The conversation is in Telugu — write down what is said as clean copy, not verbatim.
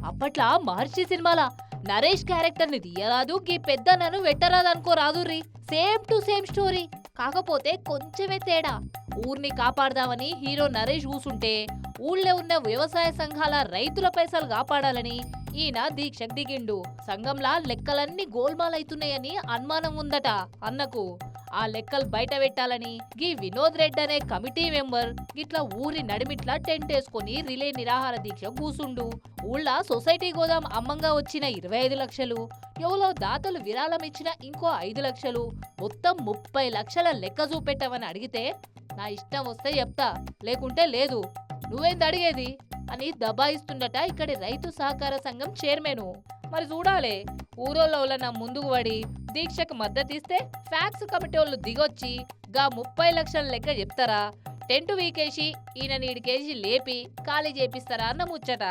అప్పట్లా మహర్షి సినిమాల నరేష్ క్యారెక్టర్ ని తీయరాదు గీ పెద్దన్నను వెట్టరాదు అనుకోరాదుర్రి. సేమ్ టు సేమ్ స్టోరీ, కాకపోతే కొంచెమే తేడా. ఊర్ని కాపాడదామని హీరో నరేష్ కూసుంటే ఊళ్ళో ఉన్న వ్యవసాయ సంఘాల రైతుల పైసలు కాపాడాలని ఈయన దీక్షకు దిగిండు. సంఘంలా లెక్కలన్నీ గోల్మాలైతున్నాయని అనుమానం ఉందట అన్నకు. ఆ లెక్కలు బయట పెట్టాలని గీ వినోద్ రెడ్డి అనే కమిటీ మెంబర్ గిట్లా ఊరి నడిమిట్లా టెంట్ వేసుకుని రిలే నిరాహార దీక్ష కూసుండు. ఊళ్ళ సొసైటీ గోదాం అమ్మంగా వచ్చిన 25 లక్షలు, ఎవలో దాతలు విరాళం ఇచ్చిన ఇంకో 5 లక్షలు, మొత్తం 30 లక్షల లెక్క చూపెట్టమని అడిగితే నా ఇష్టం వస్తే చెప్తా, లేకుంటే లేదు, నువ్వేంది అడిగేది అని దబాయిస్తుండట ఇక్కడి రైతు సహకార సంఘం చైర్మన్. మరి చూడాలే, ఊరోళ్ళ ముందుకు పడి దీక్షకు మద్దతిస్తే ఫ్యాక్స్ కమిటీ వాళ్ళు దిగొచ్చి గా 30 లక్షల లెక్క చెప్తారా, టెంటు వీకేసి ఈయన నీడికేసి లేపి ఖాళీ చేపిస్తారా అన్న ముచ్చట.